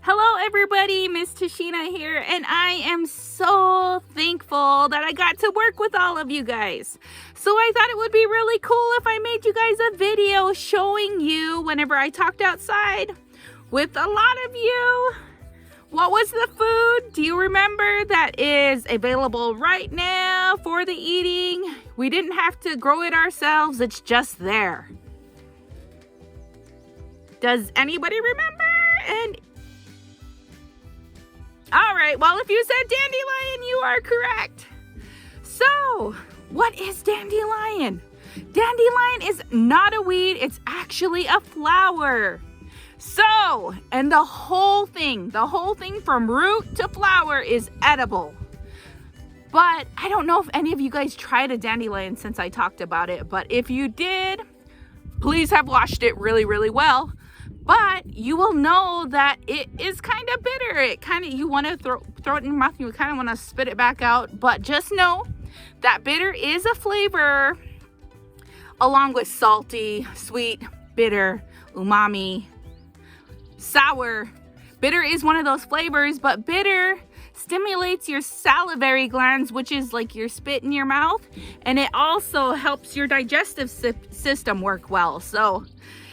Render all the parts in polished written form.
Hello everybody, Miss Tashena here, and I am so thankful that I got to work with all of you guys. So I thought it would be really cool if I made you guys a video showing you whenever I talked outside with a lot of you. What was the food? Do you remember that is available right now for the eating? We didn't have to grow it ourselves, it's just there. Does anybody remember? And all right, well, if you said dandelion, you are correct. So, what is dandelion? Dandelion is not a weed, it's actually a flower. So, and the whole thing from root to flower is edible. But I don't know if any of you guys tried a dandelion since I talked about it, but if you did, please have washed it really, really well. But you will know that it is kind of bitter. You want to throw it in your mouth. You kind of want to spit it back out. But just know that bitter is a flavor along with salty, sweet, bitter, umami, sour. Bitter is one of those flavors, but bitter stimulates your salivary glands, which is like your spit in your mouth. And it also helps your digestive system work well. So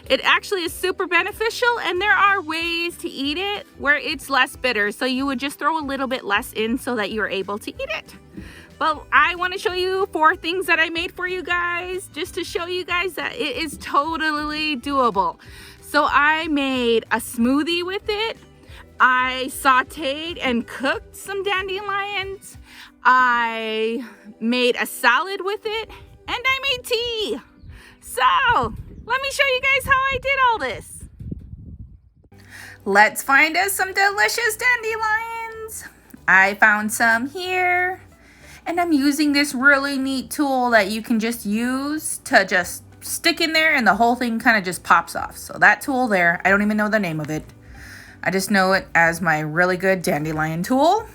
it actually is super beneficial, and there are ways to eat it where it's less bitter. So you would just throw a little bit less in so that you're able to eat it. But I want to show you 4 things that I made for you guys, just to show you guys that it is totally doable. So I made a smoothie with it. I sauteed and cooked some dandelions. I made a salad with it, and I made tea. So let me show you guys how I did all this. Let's find us some delicious dandelions. I found some here, and I'm using this really neat tool that you can just use to just stick in there and the whole thing kind of just pops off. So that tool there, I don't even know the name of it. I just know it as my really good dandelion tool.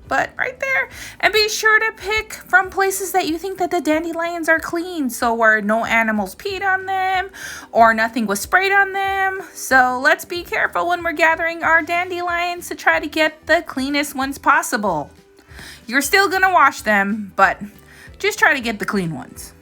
But right there, and be sure to pick from places that you think that the dandelions are clean, so where no animals peed on them or nothing was sprayed on them. So let's be careful when we're gathering our dandelions to try to get the cleanest ones possible. You're still gonna wash them, but just try to get the clean ones.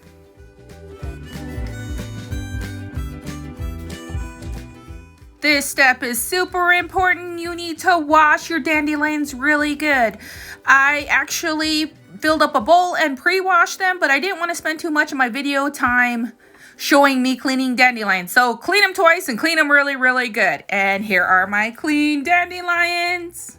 This step is super important. You need to wash your dandelions really good. I actually filled up a bowl and pre-washed them, but I didn't want to spend too much of my video time showing me cleaning dandelions. So clean them twice and clean them really, really good. And here are my clean dandelions.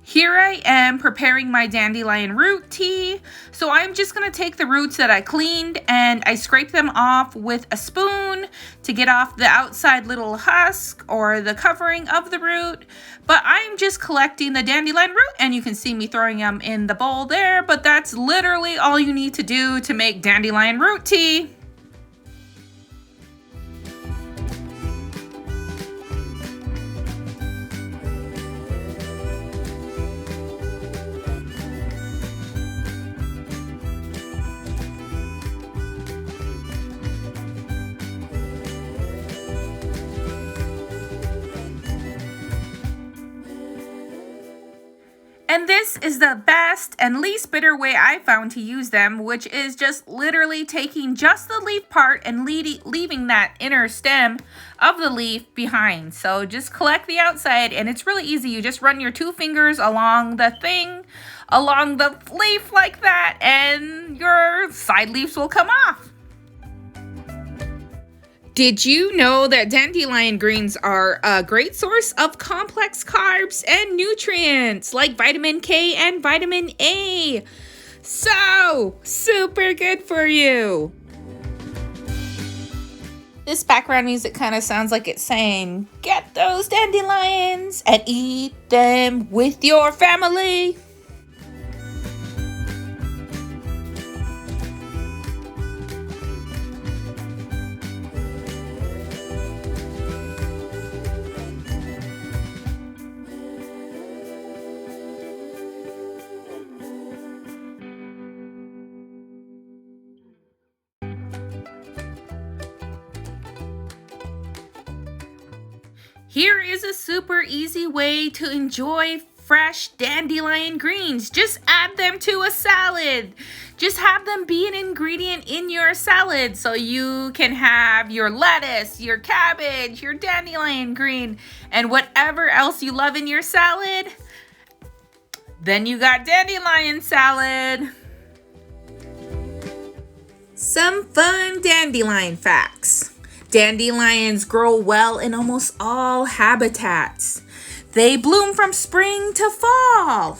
Here I am preparing my dandelion root tea. So I'm just gonna take the roots that I cleaned and I scrape them off with a spoon to get off the outside little husk or the covering of the root. But I'm just collecting the dandelion root, and you can see me throwing them in the bowl there, but that's literally all you need to do to make dandelion root tea. And this is the best and least bitter way I found to use them, which is just literally taking just the leaf part and leaving that inner stem of the leaf behind. So just collect the outside, and it's really easy. You just run your 2 fingers along the leaf like that, and your side leaves will come off. Did you know that dandelion greens are a great source of complex carbs and nutrients like vitamin K and vitamin A? So, super good for you. This background music kind of sounds like it's saying, get those dandelions and eat them with your family. Here is a super easy way to enjoy fresh dandelion greens. Just add them to a salad. Just have them be an ingredient in your salad so you can have your lettuce, your cabbage, your dandelion green, and whatever else you love in your salad. Then you got dandelion salad. Some fun dandelion facts. Dandelions grow well in almost all habitats. They bloom from spring to fall.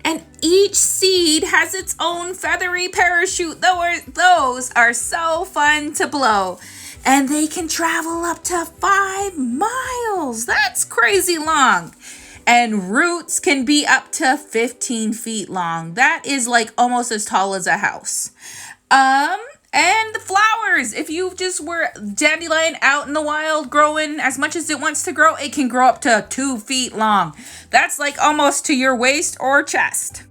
And each seed has its own feathery parachute. Those are so fun to blow. And they can travel up to 5 miles. That's crazy long. And roots can be up to 15 feet long. That is like almost as tall as a house. And the flowers, if you just were dandelion out in the wild growing as much as it wants to grow, it can grow up to 2 feet long. That's like almost to your waist or chest.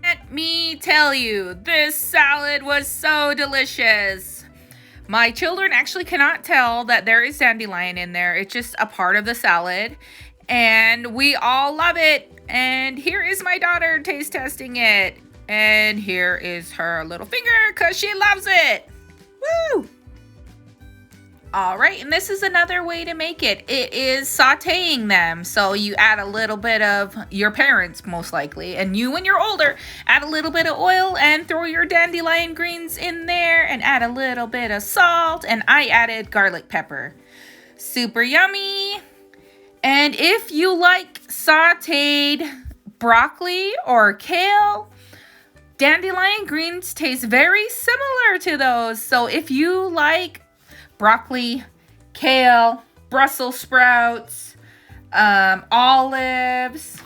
Let me tell you, this salad was so delicious. My children actually cannot tell that there is dandelion in there. It's just a part of the salad. And we all love it. And here is my daughter taste testing it. And here is her little finger because she loves it. Woo! All right, and this is another way to make it. It is sauteing them. So you add a little bit of your parents, most likely, and you when you're older, add a little bit of oil and throw your dandelion greens in there and add a little bit of salt. And I added garlic pepper. Super yummy. And if you like sauteed broccoli or kale, dandelion greens taste very similar to those. So if you like broccoli, kale, Brussels sprouts, olives,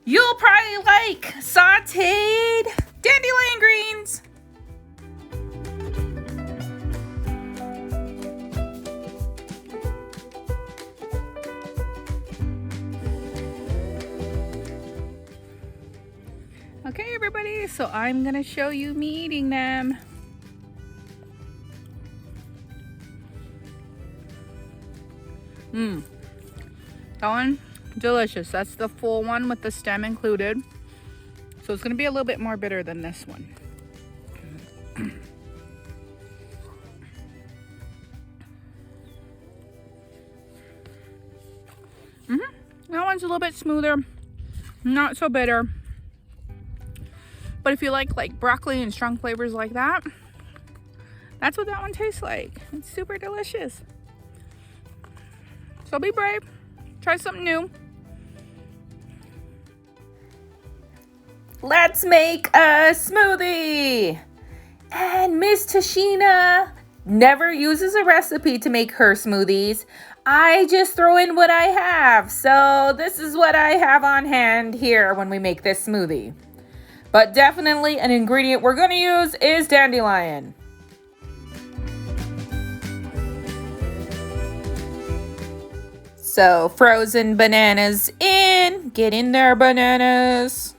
you'll probably like sauteed dandelion greens. Okay, everybody, so I'm gonna show you me eating them. That one, delicious. That's the full one with the stem included. So it's gonna be a little bit more bitter than this one. That one's a little bit smoother, not so bitter. But if you like broccoli and strong flavors like that, that's what that one tastes like. It's super delicious. So be brave. Try something new. Let's make a smoothie. And Miss Tashena never uses a recipe to make her smoothies. I just throw in what I have. So this is what I have on hand here when we make this smoothie. But definitely an ingredient we're going to use is dandelion. So frozen bananas in. Get in there, bananas.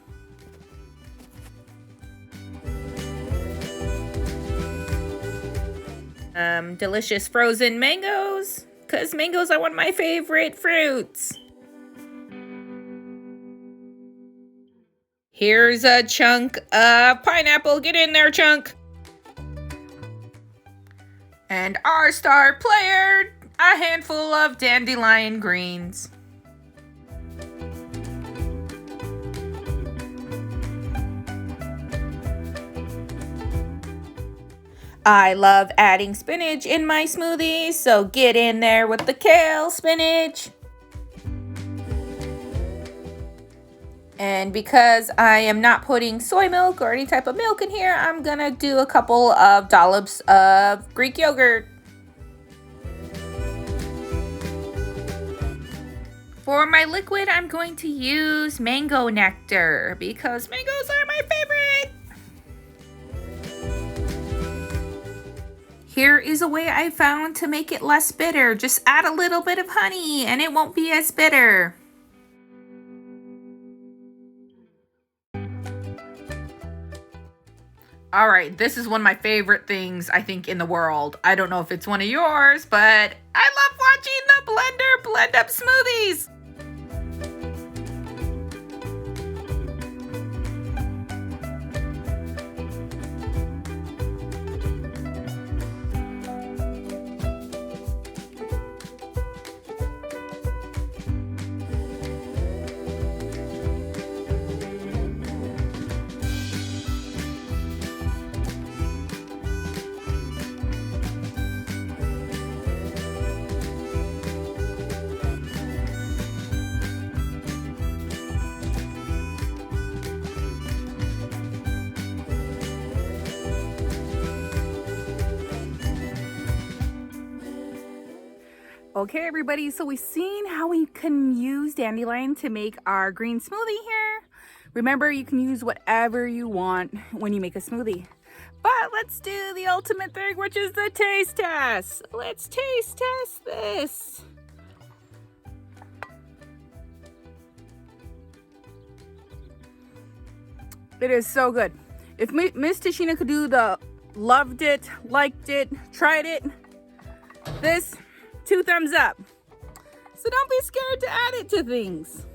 Delicious frozen mangoes, because mangoes are one of my favorite fruits. Here's a chunk of pineapple. Get in there, chunk. And our star player, a handful of dandelion greens. I love adding spinach in my smoothies, so get in there with the kale, spinach. And because I am not putting soy milk or any type of milk in here, I'm gonna do a couple of dollops of Greek yogurt. For my liquid, I'm going to use mango nectar because mangoes are my favorite. Here is a way I found to make it less bitter. Just add a little bit of honey and it won't be as bitter. All right, this is one of my favorite things, I think, in the world. I don't know if it's one of yours, but I love watching the blender blend up smoothies. Okay, everybody, so we've seen how we can use dandelion to make our green smoothie here. Remember, you can use whatever you want when you make a smoothie. But let's do the ultimate thing, which is the taste test. Let's taste test this. It is so good. If Miss Tashena could do the loved it, liked it, tried it, this 2 thumbs up. So don't be scared to add it to things.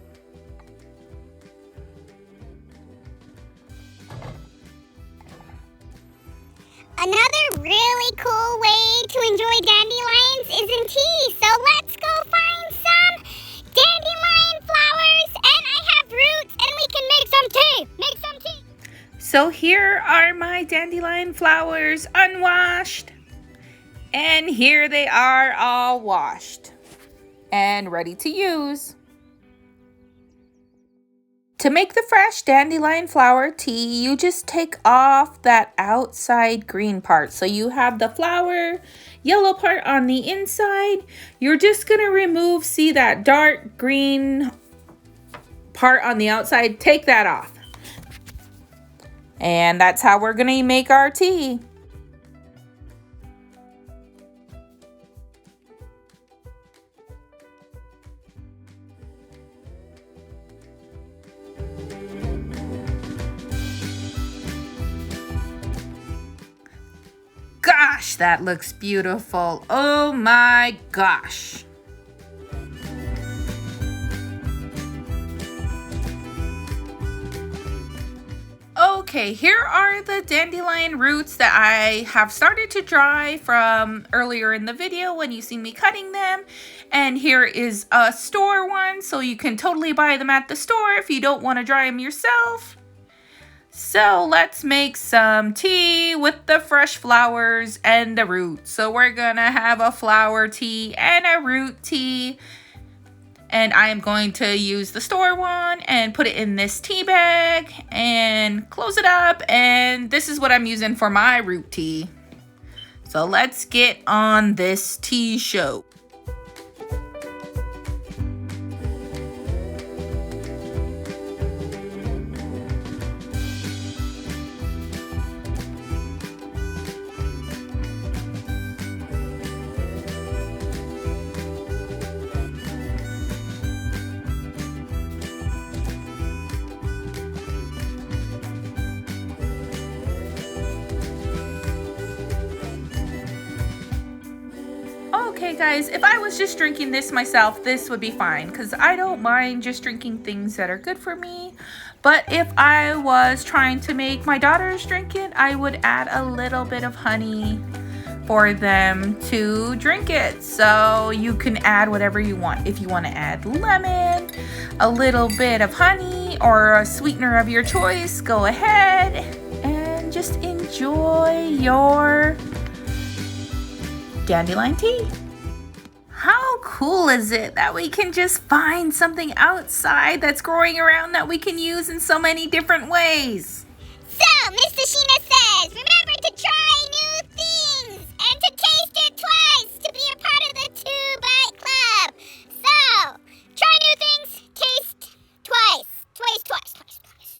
Another really cool way to enjoy dandelions is in tea. So let's go find some dandelion flowers, and I have roots, and we can make some tea. Make some tea. So here are my dandelion flowers unwashed. And here they are all washed and ready to use. To make the fresh dandelion flower tea, you just take off that outside green part. So you have the flower yellow part on the inside. You're just going to remove, see that dark green part on the outside? Take that off. And that's how we're going to make our tea. Gosh, that looks beautiful. Oh my gosh. Okay, here are the dandelion roots that I have started to dry from earlier in the video when you see me cutting them. And here is a store one, so you can totally buy them at the store if you don't want to dry them yourself. So let's make some tea with the fresh flowers and the roots. So we're gonna have a flower tea and a root tea. And I am going to use the store one and put it in this tea bag and close it up. And this is what I'm using for my root tea. So let's get on this tea show. Okay guys, if I was just drinking this myself, this would be fine because I don't mind just drinking things that are good for me. But if I was trying to make my daughters drink it, I would add a little bit of honey for them to drink it. So you can add whatever you want. If you want to add lemon, a little bit of honey, or a sweetener of your choice, go ahead and just enjoy your dandelion tea. How cool is it that we can just find something outside that's growing around that we can use in so many different ways? So, Miss Tashena says, remember to try